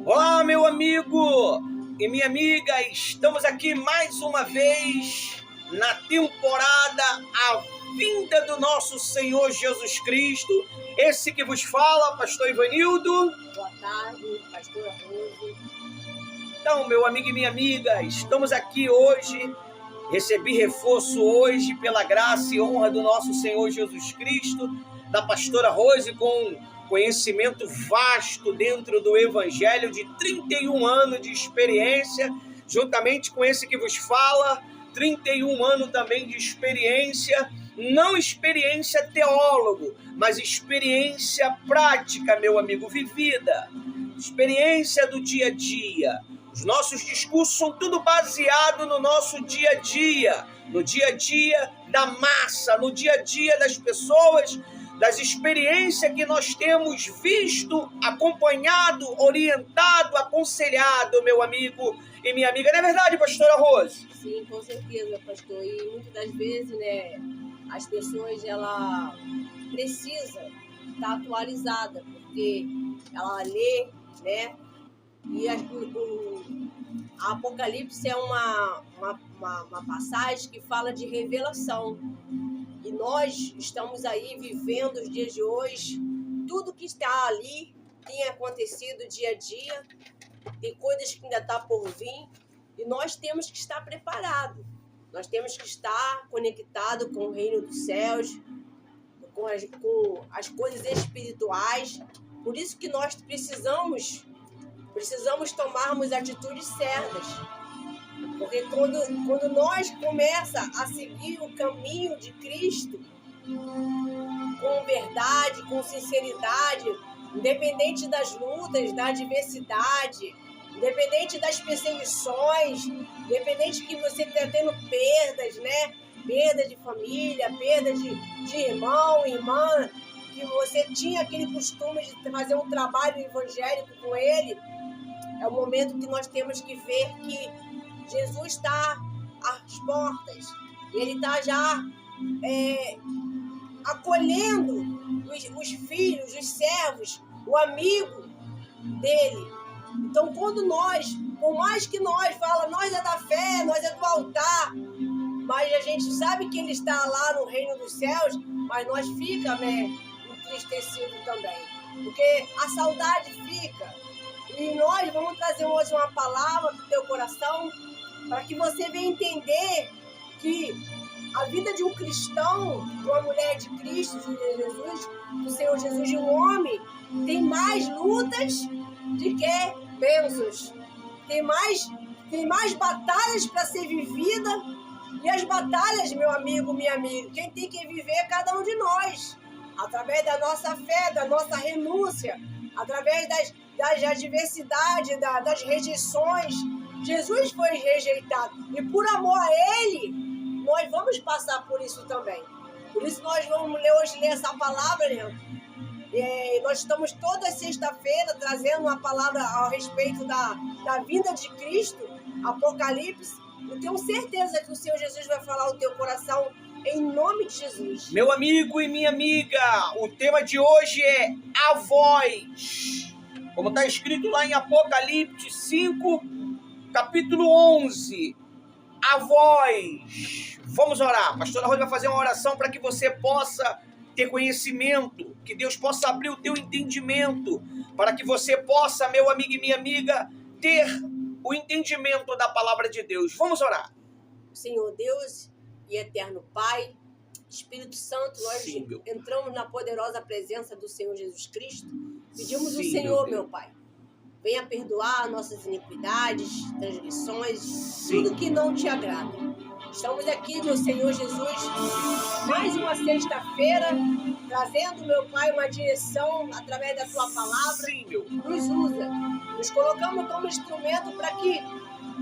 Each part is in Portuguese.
Olá, meu amigo e minha amiga, estamos aqui mais uma vez na temporada A Vinda do Nosso Senhor Jesus Cristo. Esse que vos fala, pastor Ivanildo. Boa tarde, pastora Rose. Então, meu amigo e minha amiga, estamos aqui hoje, recebi reforço hoje pela graça e honra do nosso Senhor Jesus Cristo, da pastora Rose, com conhecimento vasto dentro do Evangelho, de 31 anos de experiência, juntamente com esse que vos fala, 31 anos também de experiência, não experiência teólogo, mas experiência prática, meu amigo, vivida, experiência do dia a dia. Os nossos discursos são tudo baseado no nosso dia a dia, no dia a dia da massa, no dia a dia das pessoas, das experiências que nós temos visto, acompanhado, orientado, aconselhado, meu amigo e minha amiga. Não é verdade, pastora Rose? Sim, com certeza, pastor. E muitas das vezes, as pessoas, ela precisa estar atualizada, porque ela lê, e a Apocalipse é uma passagem que fala de revelação. E nós estamos aí vivendo os dias de hoje. Tudo que está ali tem acontecido dia a dia. Tem coisas que ainda estão por vir. E nós temos que estar preparados. Nós temos que estar conectados com o reino dos céus, com as coisas espirituais. Por isso que nós precisamos tomarmos atitudes certas. Porque quando nós começamos a seguir o caminho de Cristo, com verdade, com sinceridade, independente das lutas, da adversidade, independente das perseguições, independente que você está tendo perdas, perda de família, perda de irmão, irmã, que você tinha aquele costume de fazer um trabalho evangélico com ele, é o momento que nós temos que ver que Jesus está às portas. E Ele está já acolhendo os filhos, os servos, o amigo dele. Então, quando por mais que nós falamos, nós é da fé, nós é do altar, mas a gente sabe que Ele está lá no reino dos céus, mas nós fica, entristecido também. Porque a saudade fica. E nós vamos trazer hoje uma palavra para o teu coração, para que você venha entender que a vida de um cristão, de uma mulher de Cristo, de Jesus, do Senhor Jesus, de um homem, tem mais lutas do que bênçãos. Tem mais batalhas para ser vivida. E as batalhas, meu amigo, minha amiga, quem tem que viver é cada um de nós. Através da nossa fé, da nossa renúncia, através das adversidades, das rejeições. Jesus foi rejeitado. E por amor a Ele, nós vamos passar por isso também. Por isso nós vamos hoje ler essa palavra, E nós estamos toda sexta-feira trazendo uma palavra a respeito da vinda de Cristo, Apocalipse. Eu tenho certeza que o Senhor Jesus vai falar o teu coração em nome de Jesus. Meu amigo e minha amiga, o tema de hoje é a voz. Como está escrito lá em Apocalipse 5, capítulo 11, a voz. Vamos orar. A pastora Rose vai fazer uma oração para que você possa ter conhecimento, que Deus possa abrir o teu entendimento, para que você possa, meu amigo e minha amiga, ter o entendimento da palavra de Deus. Vamos orar. Senhor Deus e eterno Pai, Espírito Santo, nós entramos na poderosa presença do Senhor Jesus Cristo. Pedimos ao Senhor, meu Pai, venha perdoar nossas iniquidades, transgressões, tudo que não te agrada. Estamos aqui, meu Senhor Jesus, mais uma sexta-feira, trazendo, meu Pai, uma direção através da Tua palavra. Nos usa. Nos colocamos como instrumento para que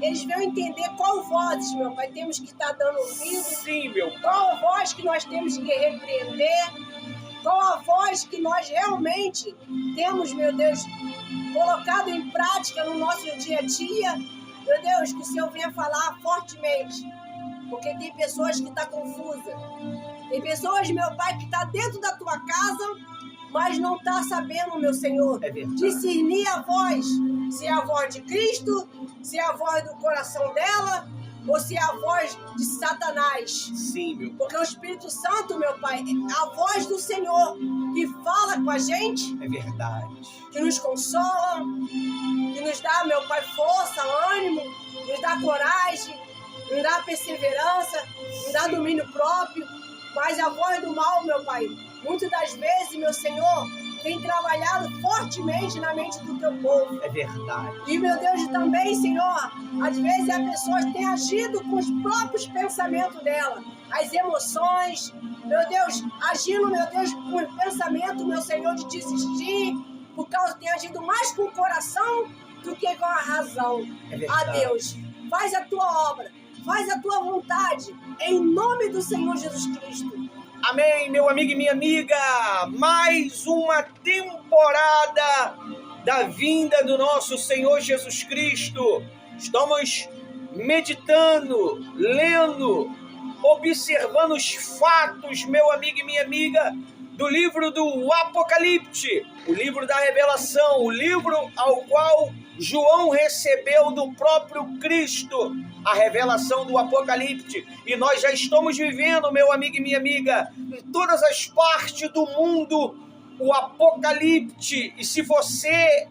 eles venham entender qual voz, meu Pai, temos que estar dando ouvido. Qual a voz que nós temos que repreender. Qual a voz que nós realmente temos, meu Deus, colocado em prática no nosso dia a dia. Meu Deus, que o Senhor venha falar fortemente. Porque tem pessoas que estão confusas. Tem pessoas, meu Pai, que estão dentro da tua casa, mas não está sabendo, meu Senhor, É verdade. discernir a voz, se é a voz de Cristo, se é a voz do coração dela, ou se é a voz de Satanás. Sim, meu Pai. Porque o Espírito Santo, meu Pai, é a voz do Senhor que fala com a gente, É verdade. que nos consola, que nos dá, meu Pai, força, ânimo, nos dá coragem, nos dá perseverança, nos dá domínio próprio. Mas a voz do mal, meu Pai, muitas das vezes, meu Senhor, tem trabalhado fortemente na mente do teu povo. É verdade. E, meu Deus, também, Senhor, às vezes a pessoa tem agido com os próprios pensamentos dela, as emoções, meu Deus, agindo, meu Deus, com o pensamento, meu Senhor, de desistir, por causa de ter agido mais com o coração do que com a razão. É verdade. Ah, Deus, faz a tua obra, faz a tua vontade, em nome do Senhor Jesus Cristo. Amém, meu amigo e minha amiga. Mais uma temporada da vinda do nosso Senhor Jesus Cristo. Estamos meditando, lendo, observando os fatos, meu amigo e minha amiga, do livro do Apocalipse, o livro da revelação, o livro ao qual João recebeu do próprio Cristo, a revelação do Apocalipse. E nós já estamos vivendo, meu amigo e minha amiga, em todas as partes do mundo, o Apocalipse. E se você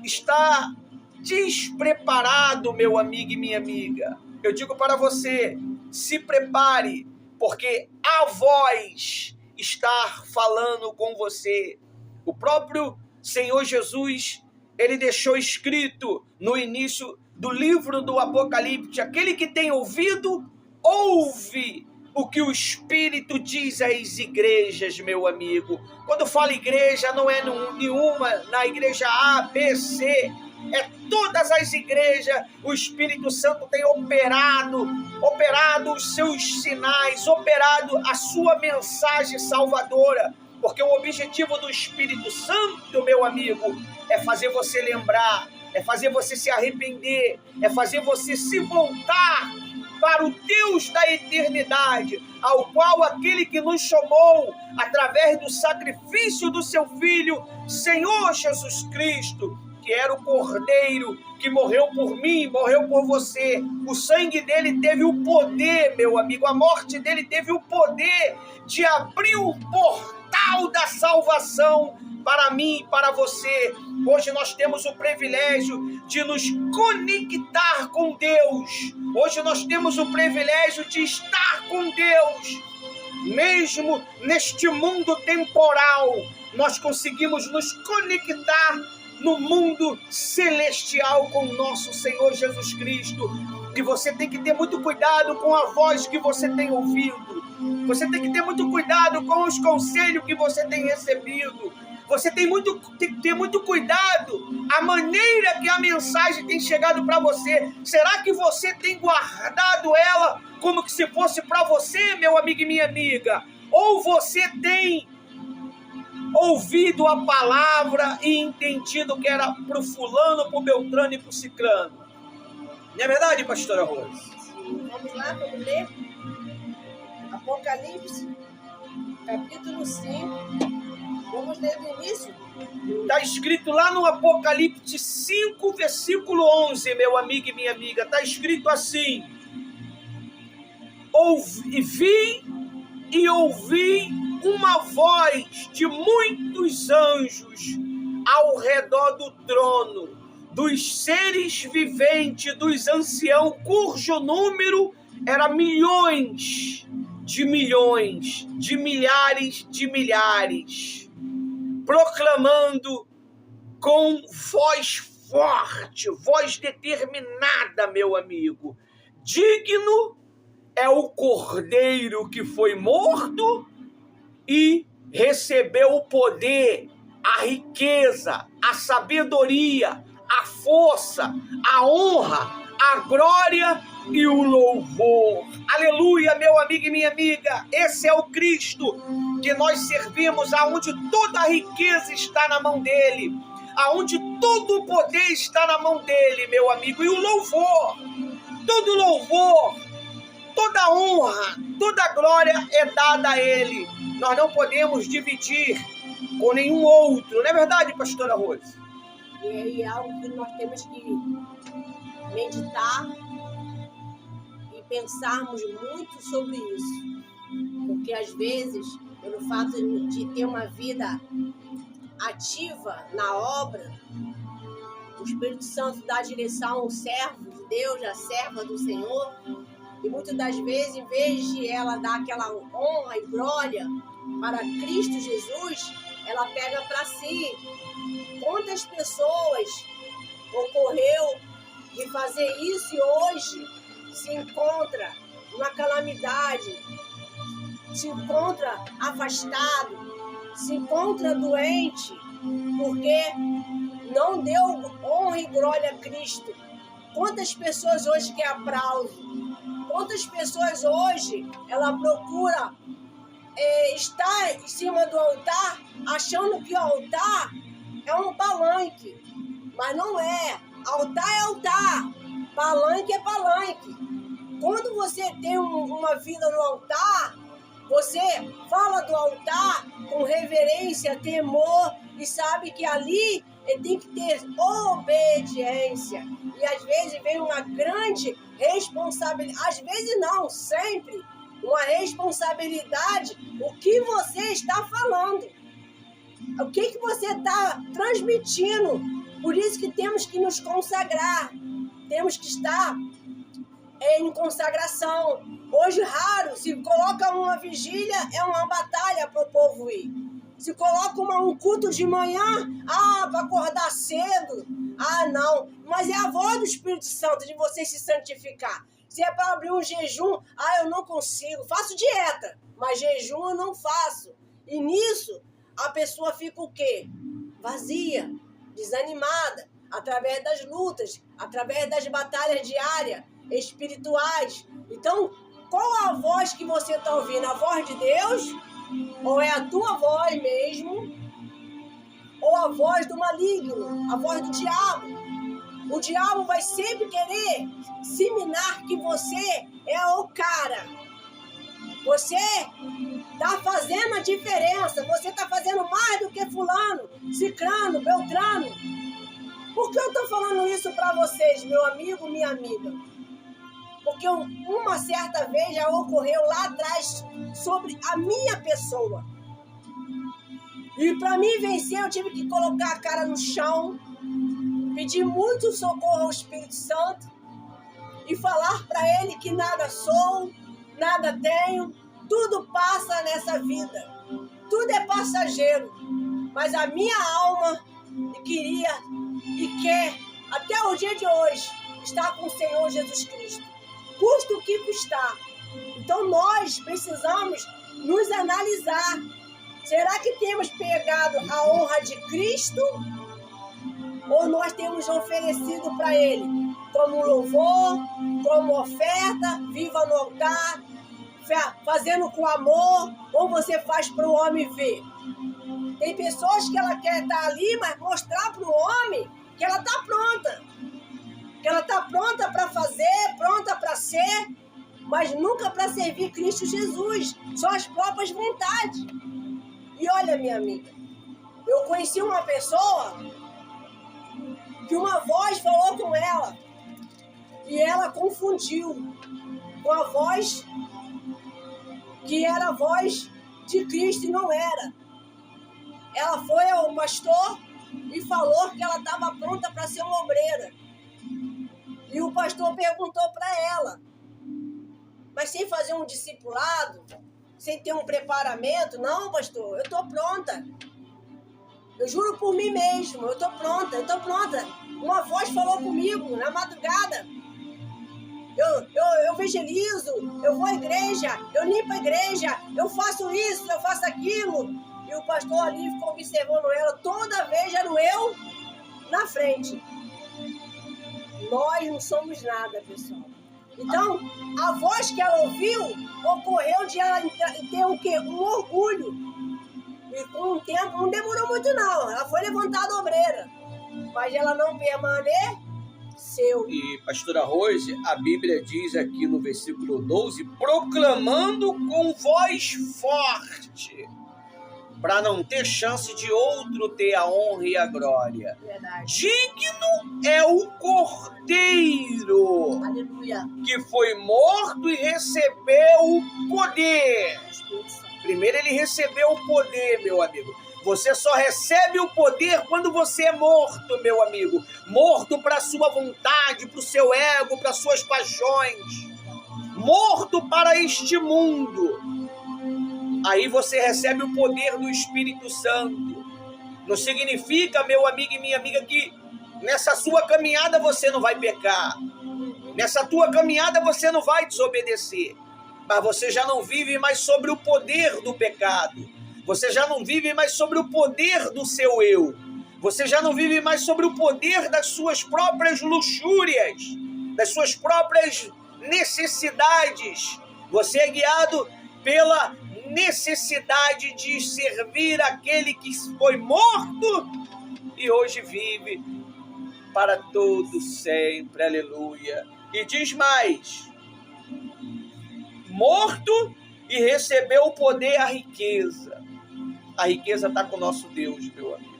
está despreparado, meu amigo e minha amiga, eu digo para você, se prepare, porque a voz está falando com você. O próprio Senhor Jesus, ele deixou escrito no início do livro do Apocalipse: aquele que tem ouvido, ouve o que o Espírito diz às igrejas, meu amigo. Quando fala igreja, não é nenhuma na igreja A, B, C, é todas as igrejas. O Espírito Santo tem operado os seus sinais, operado a sua mensagem salvadora, porque o objetivo do Espírito Santo, meu amigo, é fazer você lembrar, é fazer você se arrepender, é fazer você se voltar para o Deus da eternidade, ao qual aquele que nos chamou através do sacrifício do seu Filho, Senhor Jesus Cristo, que era o Cordeiro que morreu por mim, morreu por você. O sangue dele teve o poder, meu amigo, a morte dele teve o poder de abrir o portal da salvação para mim e para você. Hoje nós temos o privilégio de nos conectar com Deus. Hoje nós temos o privilégio de estar com Deus. Mesmo neste mundo temporal, nós conseguimos nos conectar no mundo celestial com o nosso Senhor Jesus Cristo. E você tem que ter muito cuidado com a voz que você tem ouvido. Você tem que ter muito cuidado com os conselhos que você tem recebido. Você tem que ter muito cuidado a maneira que a mensagem tem chegado para você. Será que você tem guardado ela como que se fosse para você, meu amigo e minha amiga? Ou você tem ouvido a palavra e entendido que era pro fulano, pro Beltrano e pro Cicrano? Não é verdade, pastora Rose? Vamos lá, vamos ler. Apocalipse, capítulo 5. Vamos ler do início. Está escrito lá no Apocalipse 5, versículo 11, meu amigo e minha amiga. Está escrito assim: vi uma voz de muitos anjos ao redor do trono, dos seres viventes, dos anciãos, cujo número era milhões, de milhares de milhares, proclamando com voz forte, voz determinada, meu amigo: digno é o Cordeiro que foi morto e recebeu o poder, a riqueza, a sabedoria, a força, a honra, a glória e o louvor. Aleluia, meu amigo e minha amiga. Esse é o Cristo que nós servimos, aonde toda a riqueza está na mão dele, aonde todo o poder está na mão dele, meu amigo. E o louvor, todo louvor, toda honra, toda glória é dada a ele. Nós não podemos dividir com nenhum outro. Não é verdade, pastora Rose? E é algo que nós temos que meditar e pensarmos muito sobre isso. Porque às vezes, pelo fato de ter uma vida ativa na obra, o Espírito Santo dá direção ao servo de Deus, à serva do Senhor, e muitas das vezes, em vez de ela dar aquela honra e glória para Cristo Jesus, ela pega para si. Quantas pessoas ocorreu de fazer isso e hoje se encontra numa calamidade, se encontra afastado, se encontra doente, porque não deu honra e glória a Cristo. Quantas pessoas hoje querem aplauso? Quantas pessoas hoje ela procura estar em cima do altar, achando que o altar é um palanque, mas não é. Altar é altar, palanque é palanque. Quando você tem uma vida no altar, você fala do altar com reverência, temor, e sabe que ali tem que ter obediência. E às vezes vem uma grande responsabilidade, às vezes não, sempre, uma responsabilidade, o que você está falando, o que você está transmitindo. Por isso que temos que nos consagrar, temos que estar em consagração. Hoje, raro, se coloca uma vigília, é uma batalha para o povo ir. Se coloca um culto de manhã, para acordar cedo, não. Mas é a voz do Espírito Santo de você se santificar. Se é para abrir um jejum, eu não consigo, faço dieta, mas jejum eu não faço. E nisso, a pessoa fica o quê? Vazia, desanimada, através das lutas, através das batalhas diárias, espirituais. Então, qual a voz que você está ouvindo? A voz de Deus? Ou é a tua voz mesmo? Ou a voz do maligno? A voz do diabo? O diabo vai sempre querer similar que você é o cara. Você está fazendo a diferença. Você está fazendo mais do que fulano, ciclano, beltrano. Por que eu estou falando isso para vocês, meu amigo, minha amiga? Porque uma certa vez já ocorreu lá atrás sobre a minha pessoa. E para mim vencer, eu tive que colocar a cara no chão, pedir muito socorro ao Espírito Santo e falar para ele que nada sou, nada tenho, tudo passa nessa vida, tudo é passageiro, mas a minha alma queria e quer, até o dia de hoje, estar com o Senhor Jesus Cristo, custa o que custar. Então nós precisamos nos analisar. Será que temos pegado a honra de Cristo? Ou nós temos oferecido para Ele como louvor, como oferta, viva no altar, fazendo com amor, ou você faz para o homem ver? Tem pessoas que ela quer estar ali, mas mostrar para o homem que ela está pronta. Que ela está pronta para fazer, pronta para ser, mas nunca para servir Cristo Jesus, só as próprias vontades. E olha, minha amiga, eu conheci uma pessoa que uma voz falou com ela e ela confundiu com a voz que era a voz de Cristo e não era. Ela foi ao pastor e falou que ela estava pronta para ser uma obreira. E o pastor perguntou para ela, mas sem fazer um discipulado, sem ter um preparamento? Não, pastor, eu estou pronta. Eu juro por mim mesmo, eu estou pronta, eu estou pronta. Uma voz falou comigo na madrugada. Eu evangelizo, eu vou à igreja, eu limpo a igreja, eu faço isso, eu faço aquilo. E o pastor ali ficou observando ela, toda vez era eu na frente. Nós não somos nada, pessoal. Então, a voz que ela ouviu ocorreu de ela ter o quê? Um orgulho. E com o tempo, não demorou muito não. Ela foi levantada obreira. Mas ela não permaneceu. E, pastora Rose, a Bíblia diz aqui no versículo 12, proclamando com voz forte. para não ter chance de outro ter a honra e a glória. Verdade. Digno é o Cordeiro, Aleluia. que foi morto e recebeu o poder. Espírito Santo. Primeiro ele recebeu o poder, meu amigo. Você só recebe o poder quando você é morto, meu amigo. Morto para a sua vontade, para o seu ego, para as suas paixões. Morto para este mundo. Aí você recebe o poder do Espírito Santo. Não significa, meu amigo e minha amiga, que nessa sua caminhada você não vai pecar. Nessa tua caminhada você não vai desobedecer. Mas você já não vive mais sobre o poder do pecado. Você já não vive mais sobre o poder do seu eu. Você já não vive mais sobre o poder das suas próprias luxúrias, das suas próprias necessidades. Você é guiado pela necessidade de servir aquele que foi morto e hoje vive para todo sempre. Aleluia. E diz mais: morto e recebeu o poder, a riqueza. A riqueza está com o nosso Deus, meu amigo.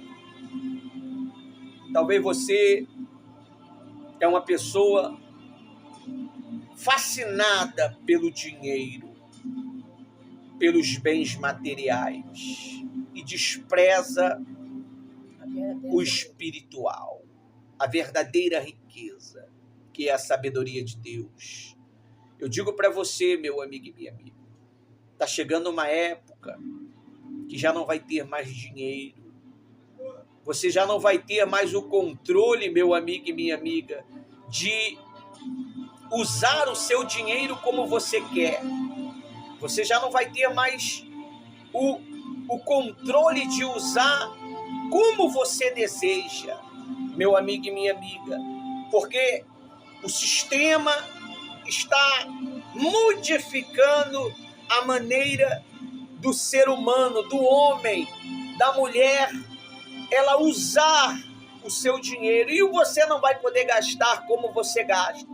Talvez você é uma pessoa fascinada pelo dinheiro, pelos bens materiais e despreza o espiritual, a verdadeira riqueza, que é a sabedoria de Deus. Eu digo para você, meu amigo e minha amiga, está chegando uma época que já não vai ter mais dinheiro. Você já não vai ter mais o controle, meu amigo e minha amiga, de usar o seu dinheiro como você quer. Você já não vai ter mais o controle de usar como você deseja, meu amigo e minha amiga, porque o sistema está modificando a maneira do ser humano, do homem, da mulher, ela usar o seu dinheiro, e você não vai poder gastar como você gasta.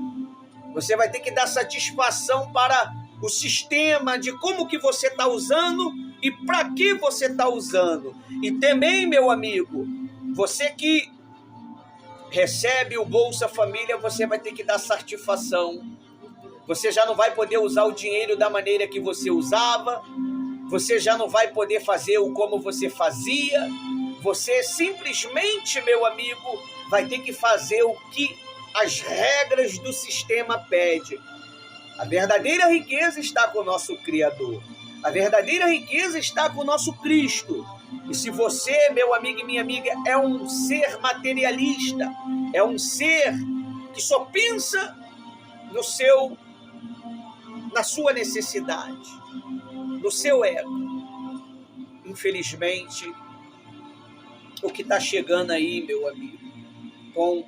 Você vai ter que dar satisfação para o sistema de como que você está usando e para que você está usando. E também, meu amigo, você que recebe o Bolsa Família, você vai ter que dar satisfação. Você já não vai poder usar o dinheiro da maneira que você usava. Você já não vai poder fazer o como você fazia. Você simplesmente, meu amigo, vai ter que fazer o que as regras do sistema pedem. A verdadeira riqueza está com o nosso Criador. A verdadeira riqueza está com o nosso Cristo. E se você, meu amigo e minha amiga, é um ser materialista, é um ser que só pensa na sua necessidade, no seu ego, infelizmente, o que está chegando aí, meu amigo, com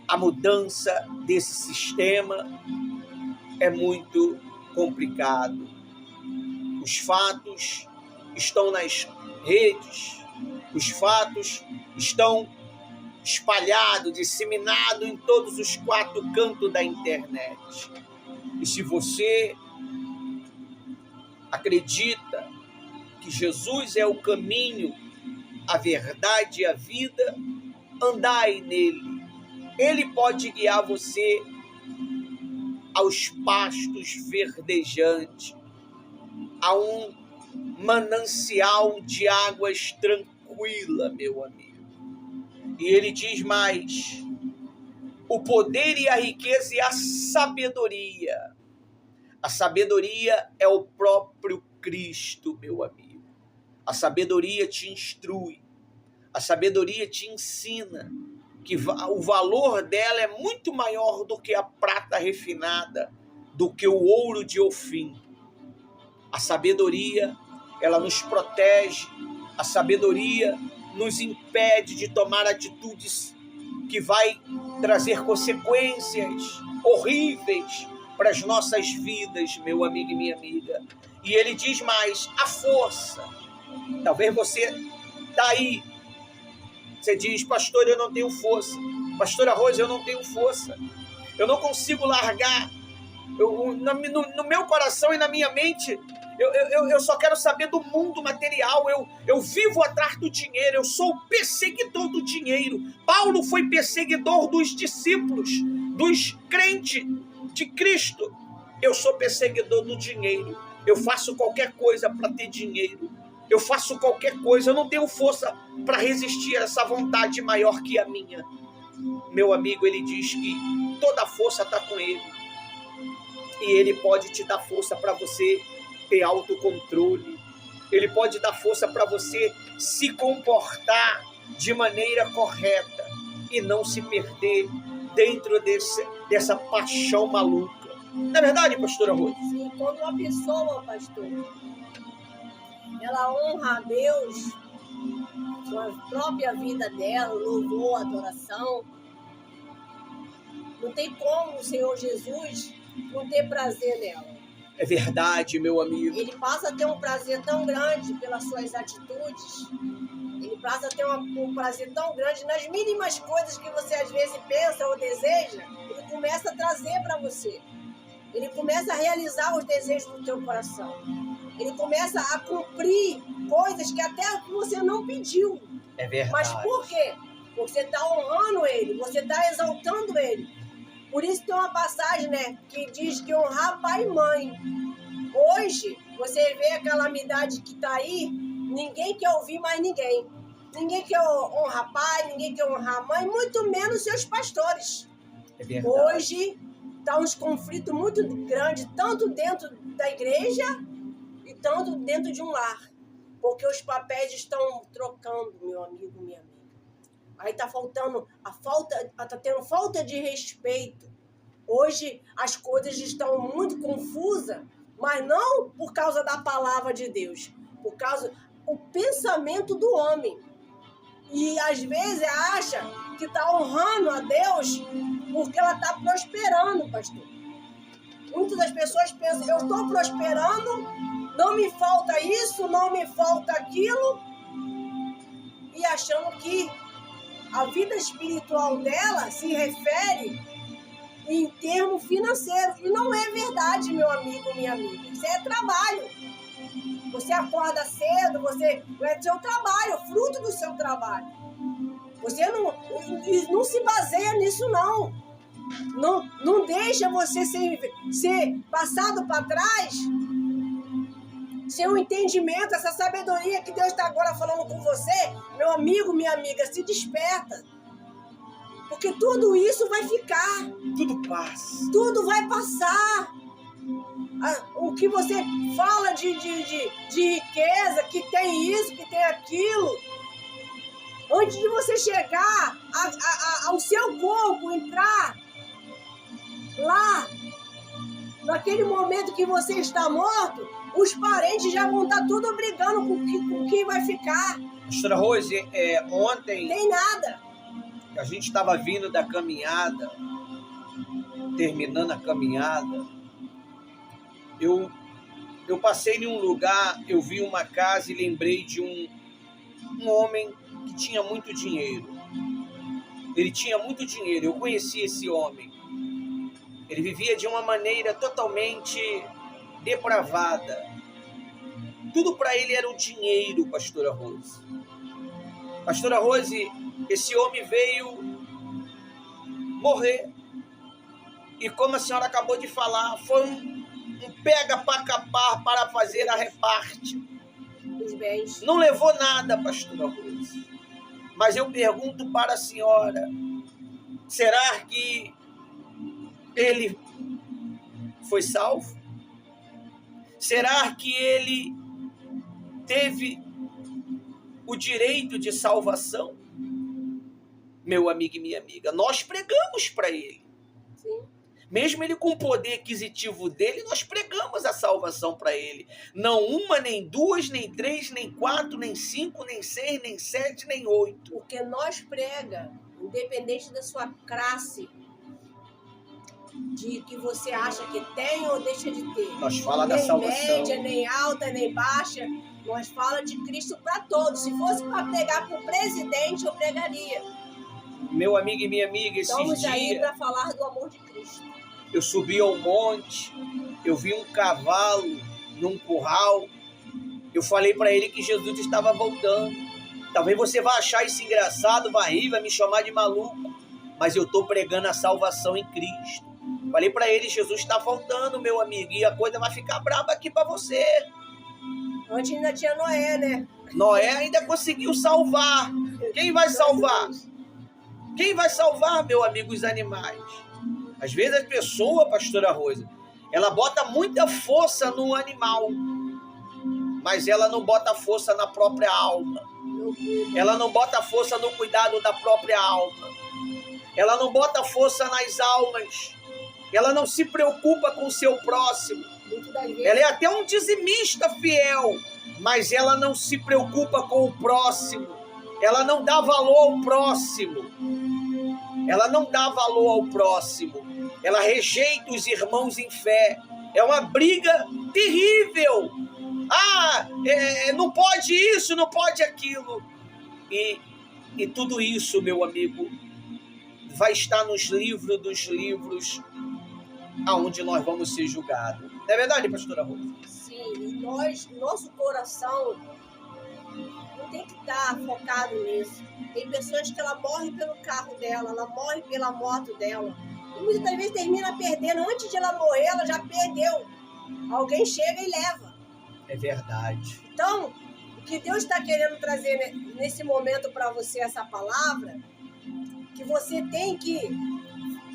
a mudança desse sistema é muito complicado. Os fatos estão nas redes, os fatos estão espalhados, disseminados em todos os 4 cantos da internet. E se você acredita que Jesus é o caminho, a verdade e a vida, andai nele. Ele pode guiar você aos pastos verdejantes, a um manancial de águas tranquila, meu amigo. E ele diz mais: o poder e a riqueza e a sabedoria. A sabedoria é o próprio Cristo, meu amigo. A sabedoria te instrui, a sabedoria te ensina que o valor dela é muito maior do que a prata refinada, do que o ouro de Ofim. A sabedoria, ela nos protege, a sabedoria nos impede de tomar atitudes que vai trazer consequências horríveis para as nossas vidas, meu amigo e minha amiga. E ele diz mais: a força. Talvez você está aí, você diz: pastor, eu não tenho força. Pastora Rose, eu não tenho força. Eu não consigo largar. No meu coração e na minha mente, Eu só quero saber do mundo material. Eu vivo atrás do dinheiro. Eu sou perseguidor do dinheiro. Paulo foi perseguidor dos discípulos, dos crentes de Cristo. Eu sou perseguidor do dinheiro. Eu faço qualquer coisa para ter dinheiro. Eu faço qualquer coisa. Eu não tenho força para resistir a essa vontade maior que a minha. Meu amigo, ele diz que toda a força está com ele. E ele pode te dar força para você ter autocontrole. Ele pode dar força para você se comportar de maneira correta e não se perder dentro dessa paixão maluca. Não é verdade, pastora Rose? Sim, quando uma pessoa, pastor, ela honra a Deus com a própria vida dela, louvor, adoração, não tem como o Senhor Jesus não ter prazer nela. É verdade, meu amigo. Ele passa a ter um prazer tão grande pelas suas atitudes. Ele passa a ter um prazer tão grande nas mínimas coisas que você às vezes pensa ou deseja. Ele começa a trazer para você. Ele começa a realizar os desejos do teu coração. Ele começa a cumprir coisas que até você não pediu. É verdade. Mas por quê? Porque você está honrando ele, você está exaltando ele. Por isso tem uma passagem, né, que diz que honrar pai e mãe. Hoje, você vê a calamidade que está aí, ninguém quer ouvir mais ninguém. Ninguém quer honrar pai, ninguém quer honrar mãe, muito menos seus pastores. É verdade. Hoje, está uns conflitos muito grandes, tanto dentro da igreja e tanto dentro de um lar. Porque os papéis estão trocando, meu amigo, minha amiga. Aí está faltando está tendo falta de respeito. Hoje as coisas estão muito confusas, mas não por causa da palavra de Deus, por causa do pensamento do homem. E às vezes acha que está honrando a Deus porque ela está prosperando, pastor. Muitas das pessoas pensam, eu estou prosperando, não me falta isso, não me falta aquilo, e achando que a vida espiritual dela se refere em termo financeiro. E não é verdade, meu amigo, minha amiga. Isso é trabalho. Você acorda cedo, é seu trabalho, fruto do seu trabalho. Você não se baseia nisso, não. Não deixa você ser passado para trás. Seu entendimento, essa sabedoria que Deus está agora falando com você, meu amigo, minha amiga, se desperta. Porque tudo isso vai ficar. Tudo passa. Tudo vai passar. O que você fala de riqueza, que tem isso, que tem aquilo, antes de você chegar ao seu corpo, entrar lá, naquele momento que você está morto, os parentes já vão estar tudo brigando com quem vai ficar. Pastora Rose, ontem... Tem nada. A gente estava vindo da caminhada, terminando a caminhada, eu passei em um lugar, eu vi uma casa e lembrei de um homem que tinha muito dinheiro. Ele tinha muito dinheiro, eu conheci esse homem. Ele vivia de uma maneira totalmente depravada. Tudo para ele era o dinheiro, pastora Rose. Pastora Rose, esse homem veio morrer. E como a senhora acabou de falar, foi um pega para capar para fazer a reparte. Os bens. Não levou nada, pastora Rose. Mas eu pergunto para a senhora, será que ele foi salvo? Será que ele teve o direito de salvação? Meu amigo e minha amiga, nós pregamos para ele. Sim. Mesmo ele com o poder aquisitivo dele, nós pregamos a salvação para ele. Não uma, nem duas, nem três, nem quatro, nem cinco, nem seis, nem sete, nem oito. Porque nós prega, independente da sua classe, de que você acha que tem ou deixa de ter. Nós fala da salvação. Nem média, nem alta, nem baixa. Nós fala de Cristo para todos. Se fosse para pregar para o presidente, eu pregaria. Meu amigo e minha amiga, esses dias... Estamos aí para falar do amor de Cristo. Eu subi ao monte, eu vi um cavalo num curral. Eu falei para ele que Jesus estava voltando. Talvez você vá achar isso engraçado, vai rir, vai me chamar de maluco, mas eu estou pregando a salvação em Cristo. Falei para ele, Jesus está voltando, meu amigo, e a coisa vai ficar braba aqui para você. Antes ainda tinha Noé, né? Noé ainda conseguiu salvar. Quem vai salvar? Quem vai salvar, meu amigo, os animais? Às vezes a pessoa, pastora Rosa, ela bota muita força no animal, mas ela não bota força na própria alma. Ela não bota força no cuidado da própria alma. Ela não bota força nas almas. Ela não se preocupa com o seu próximo. Ela é até um dizimista fiel, mas ela não se preocupa com o próximo. Ela não dá valor ao próximo. Ela não dá valor ao próximo. Ela rejeita os irmãos em fé. É uma briga terrível. Não pode isso, não pode aquilo. E tudo isso, meu amigo, vai estar nos livros dos livros aonde nós vamos ser julgados. Não é verdade, pastora Rosa? Sim, nosso coração não tem que estar focado nisso. Tem pessoas que ela morre pelo carro dela, ela morre pela moto dela. E muitas vezes termina perdendo. Antes de ela morrer, ela já perdeu. Alguém chega e leva. É verdade. Então, o que Deus está querendo trazer nesse momento para você, essa palavra, que você tem que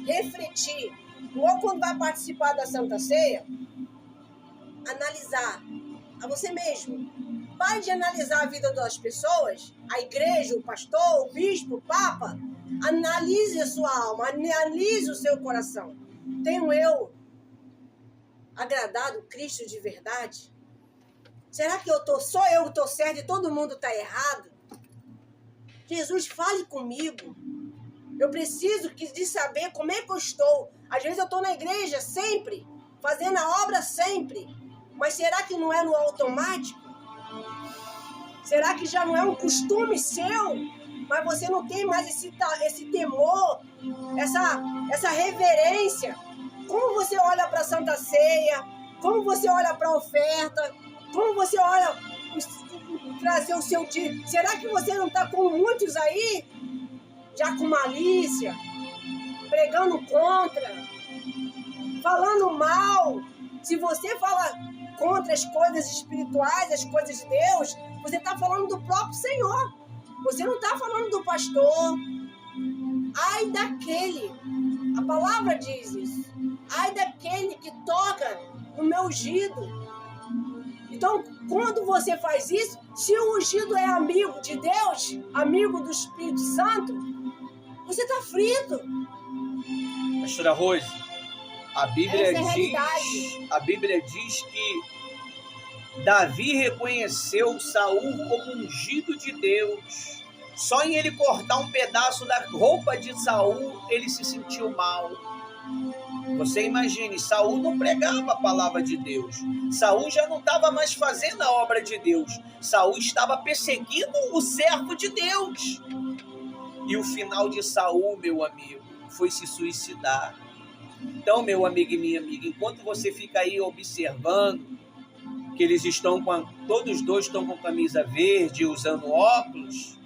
refletir, ou quando vai participar da Santa Ceia, analisar a você mesmo. Pare de analisar a vida das pessoas, a igreja, o pastor, o bispo, o papa. Analise a sua alma, analise o seu coração. Tenho eu agradado Cristo de verdade? Será que só eu que estou certo e todo mundo está errado? Jesus, fale comigo. Eu preciso de saber como é que eu estou. Às vezes eu estou na igreja sempre, fazendo a obra sempre. Mas será que não é no automático? Será que já não é um costume seu? Mas você não tem mais esse temor, essa reverência. Como você olha para a Santa Ceia? Como você olha para a oferta? Como você olha trazer o seu dia? Será que você não está com muitos aí? Já com malícia? Pregando contra? Falando mal? Se você fala contra as coisas espirituais, as coisas de Deus, você está falando do próprio Senhor. Você não está falando do pastor. Ai daquele. A palavra diz isso. Ai daquele que toca no meu ungido. Então, quando você faz isso, se o ungido é amigo de Deus, amigo do Espírito Santo, você está frito. Pastora Rose, a Bíblia diz que Davi reconheceu Saul como ungido de Deus. Só em ele cortar um pedaço da roupa de Saul, ele se sentiu mal. Você imagine, Saul não pregava a palavra de Deus. Saul já não estava mais fazendo a obra de Deus. Saul estava perseguindo o servo de Deus. E o final de Saul, meu amigo, foi se suicidar. Então, meu amigo e minha amiga, enquanto você fica aí observando que eles todos dois estão com camisa verde, usando óculos,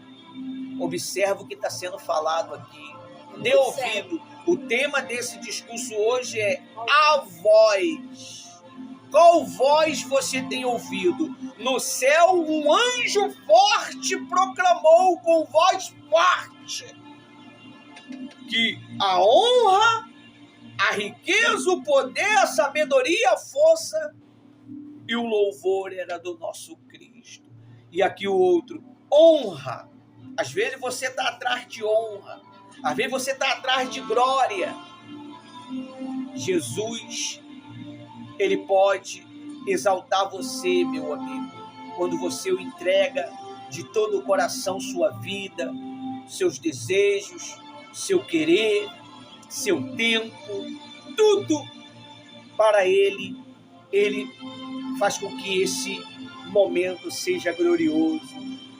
observa o que está sendo falado aqui. Dê ouvido. O tema desse discurso hoje é a voz. Qual voz você tem ouvido? No céu, um anjo forte proclamou com voz forte que a honra, a riqueza, o poder, a sabedoria, a força e o louvor era do nosso Cristo. E aqui o outro, honra. Às vezes você está atrás de honra. Às vezes você está atrás de glória. Jesus, ele pode exaltar você, meu amigo, quando você o entrega de todo o coração sua vida, seus desejos, seu querer, seu tempo, tudo para ele. Ele faz com que esse momento seja glorioso.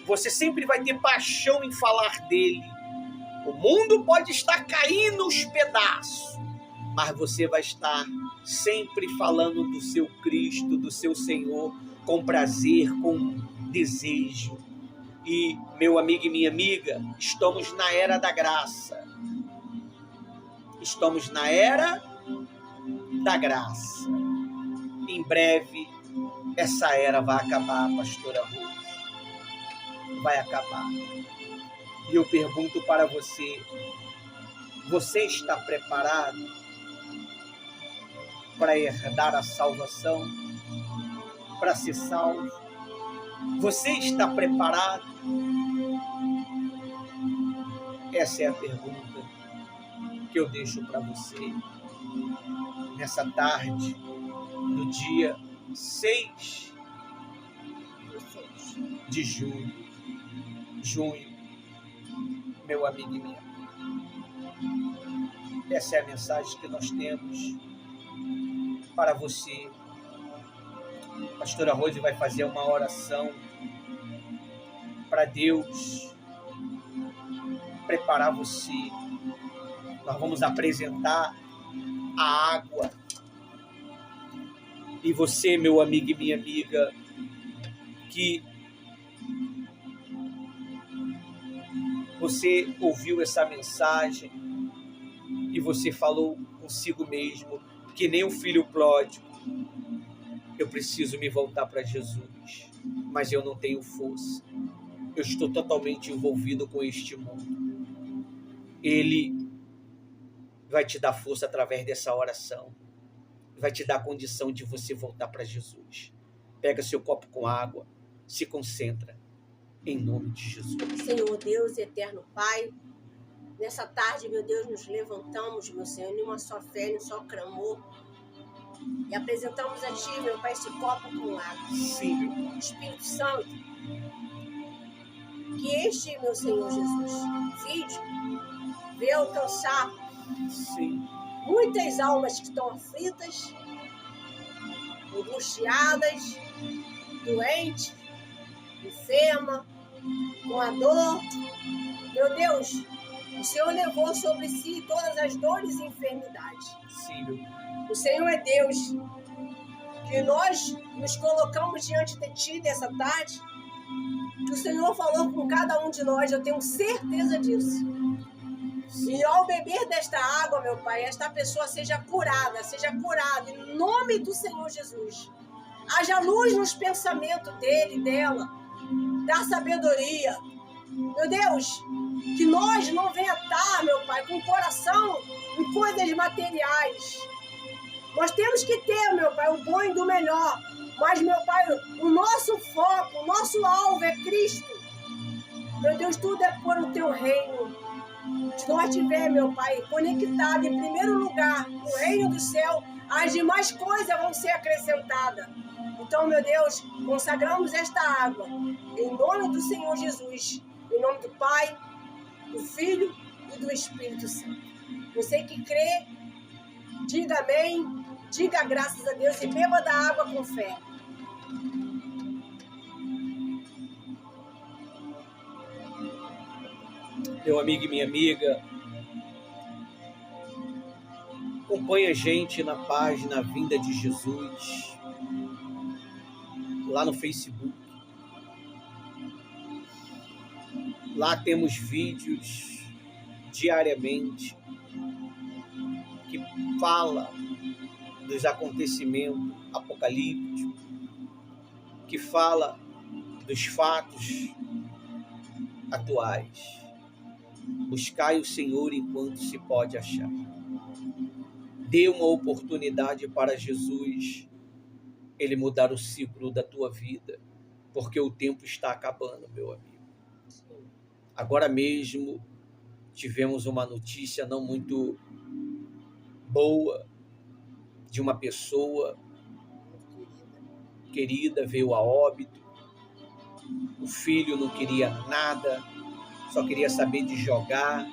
Você sempre vai ter paixão em falar dele. O mundo pode estar caindo aos pedaços, mas você vai estar sempre falando do seu Cristo, do seu Senhor, com prazer, com desejo. E, meu amigo e minha amiga, estamos na era da graça. Estamos na era da graça. Em breve, essa era vai acabar, pastora Rose. Vai acabar. E eu pergunto para você, você está preparado para herdar a salvação? Para ser salvo? Você está preparado? Essa é a pergunta que eu deixo para você nessa tarde do dia 6 de junho, meu amigo e minha amiga. Essa é a mensagem que nós temos para você. A pastora Rose vai fazer uma oração para Deus preparar você. Nós vamos apresentar a água. E você, meu amigo e minha amiga, que você ouviu essa mensagem e você falou consigo mesmo que nem um filho pródigo, eu preciso me voltar para Jesus, mas eu não tenho força. Eu estou totalmente envolvido com este mundo. Ele vai te dar força através dessa oração. Vai te dar a condição de você voltar para Jesus. Pega seu copo com água, se concentra, em nome de Jesus. Senhor Deus, eterno Pai, nessa tarde, meu Deus, nos levantamos, meu Senhor, em uma só fé, em um só clamor, e apresentamos a Ti, meu Pai, esse copo com água. Sim, meu Espírito Santo, que este, meu Senhor Jesus, vídeo venha alcançar Sim. muitas almas que estão aflitas, angustiadas, doentes, enfermas, com a dor. Meu Deus, o Senhor levou sobre si todas as dores e enfermidades. Sim, meu O Senhor é Deus, que nós nos colocamos diante de Ti nessa tarde, que o Senhor falou com cada um de nós, eu tenho certeza disso. E ao beber desta água, meu Pai, esta pessoa seja curada, em nome do Senhor Jesus. Haja luz nos pensamentos dele e dela, da sabedoria. Meu Deus, que nós não venha estar, meu Pai, com o coração em coisas materiais. Nós temos que ter, meu Pai, o bom e do melhor. Mas, meu Pai, o nosso foco, o nosso alvo é Cristo. Meu Deus, tudo é por o Teu reino. Se nós estiver, meu Pai, conectado em primeiro lugar no reino do céu, as demais coisas vão ser acrescentadas. Então, meu Deus, consagramos esta água em nome do Senhor Jesus, em nome do Pai, do Filho e do Espírito Santo. Você que crê, diga amém, diga graças a Deus e beba da água com fé. Meu amigo e minha amiga, acompanhe a gente na página Vinda de Jesus, lá no Facebook. Lá temos vídeos diariamente que fala dos acontecimentos apocalípticos, que fala dos fatos atuais. Buscai o Senhor enquanto se pode achar. Dê uma oportunidade para Jesus, Ele mudar o ciclo da tua vida, porque o tempo está acabando, meu amigo. Agora mesmo tivemos uma notícia não muito boa de uma pessoa querida, veio a óbito. O filho não queria nada, só queria saber de jogar.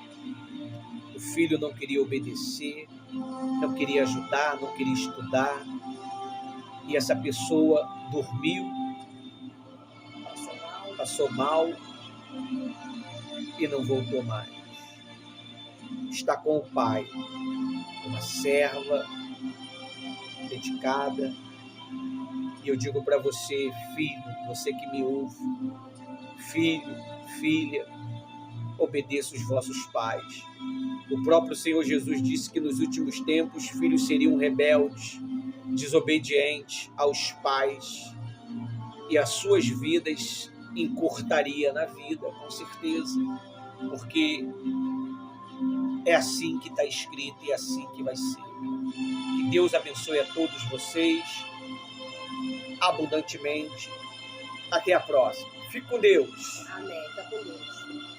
O filho não queria obedecer, não queria ajudar, não queria estudar. E essa pessoa dormiu, passou mal e não voltou mais. Está com o pai, uma serva dedicada. E eu digo para você, filho, você que me ouve, filho, filha, obedeça os vossos pais. O próprio Senhor Jesus disse que nos últimos tempos filhos seriam rebeldes, desobedientes aos pais, e as suas vidas encurtaria na vida, com certeza, porque é assim que está escrito e é assim que vai ser. Que Deus abençoe a todos vocês abundantemente. Até a próxima. Fique com Deus. Amém. Fica com Deus.